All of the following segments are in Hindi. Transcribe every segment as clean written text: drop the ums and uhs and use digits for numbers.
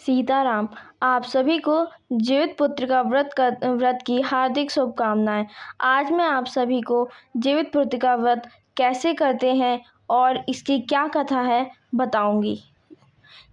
सीताराम। आप सभी को जीवित पुत्र का व्रत की हार्दिक शुभकामनाएं। आज मैं आप सभी को जीवित पुत्र का व्रत कैसे करते हैं और इसकी क्या कथा है बताऊंगी।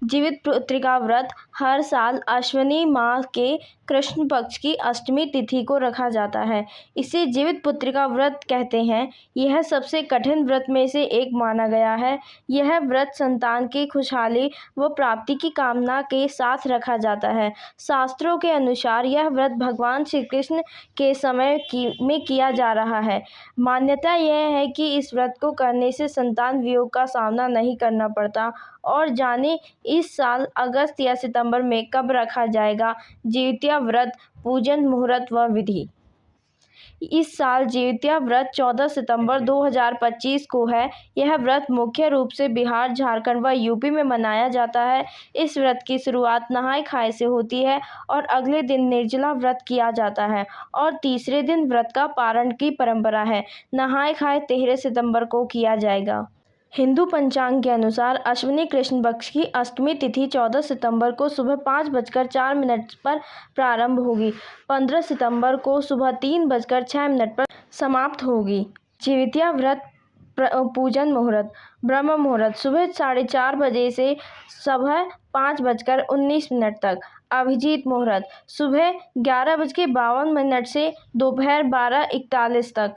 जीवित पुत्र का व्रत हर साल अश्विनी माह के कृष्ण पक्ष की अष्टमी तिथि को रखा जाता है। इसे जीवित पुत्र का व्रत कहते हैं। यह सबसे कठिन व्रत में से एक माना गया है। यह व्रत संतान की खुशहाली व प्राप्ति की कामना के साथ रखा जाता है। शास्त्रों के अनुसार यह व्रत भगवान श्री कृष्ण के समय में किया जा रहा है। मान्यता यह है कि इस व्रत को करने से संतान वियोग का सामना नहीं करना पड़ता। और जाने इस साल अगस्त या सितंबर में कब रखा जाएगा जीवित्या व्रत, पूजन, मुहूर्त व विधि। इस साल जीवित्या व्रत 14 सितंबर 2025 को है। यह व्रत मुख्य रूप से बिहार, झारखंड व यूपी में मनाया जाता है। इस व्रत की शुरुआत नहाय खाए से होती है और अगले दिन निर्जला व्रत किया जाता है और तीसरे दिन व्रत का पारण की परंपरा है। नहाय खाए 13 सितंबर को किया जाएगा। हिंदू पंचांग के अनुसार अश्विनी कृष्ण पक्ष की अष्टमी तिथि 14 सितंबर को सुबह 5:04 पर प्रारंभ होगी। 15 सितंबर को सुबह 3:06 पर समाप्त होगी। जीवित्या व्रत पूजन मुहूर्त। ब्रह्म मुहूर्त सुबह 4:30 बजे से सुबह 5:19 तक। अभिजीत मुहूर्त सुबह 11:52 से दोपहर 12:41 तक।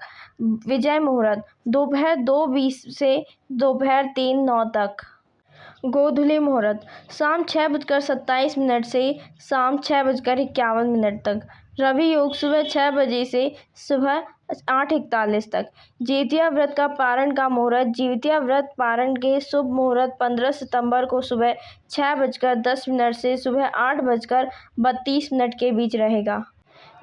विजय मुहूर्त दोपहर 2:20 से दोपहर 3:09 तक। गोधूली मुहूर्त शाम 6:27 से शाम 6:51 तक। रवि योग सुबह 6 बजे से सुबह 8:41 तक। जीवित्या व्रत का पारण का मुहूर्त। जीवित्या व्रत पारण के शुभ मुहूर्त 15 सितंबर को सुबह 6:10 से सुबह 8:32 के बीच रहेगा।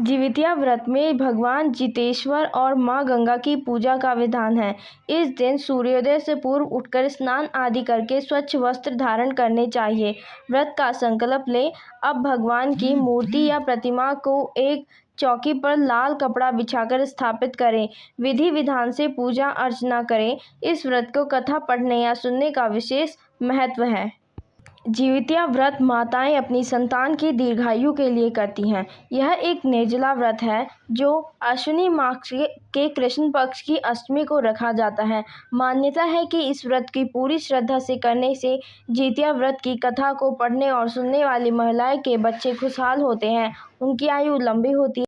जीवित्या व्रत में भगवान जितेश्वर और मां गंगा की पूजा का विधान है। इस दिन सूर्योदय से पूर्व उठकर स्नान आदि करके स्वच्छ वस्त्र धारण करने चाहिए। व्रत का संकल्प लें। अब भगवान की मूर्ति या प्रतिमा को एक चौकी पर लाल कपड़ा बिछाकर स्थापित करें। विधि विधान से पूजा अर्चना करें। इस व्रत को कथा पढ़ने या सुनने का विशेष महत्व है। जीवित्या व्रत माताएं अपनी संतान की दीर्घायु के लिए करती हैं। यह एक निर्जला व्रत है जो अश्विनी माह के कृष्ण पक्ष की अष्टमी को रखा जाता है। मान्यता है कि इस व्रत की पूरी श्रद्धा से करने से जीवित्या व्रत की कथा को पढ़ने और सुनने वाली महिलाएं के बच्चे खुशहाल होते हैं, उनकी आयु लंबी होती है।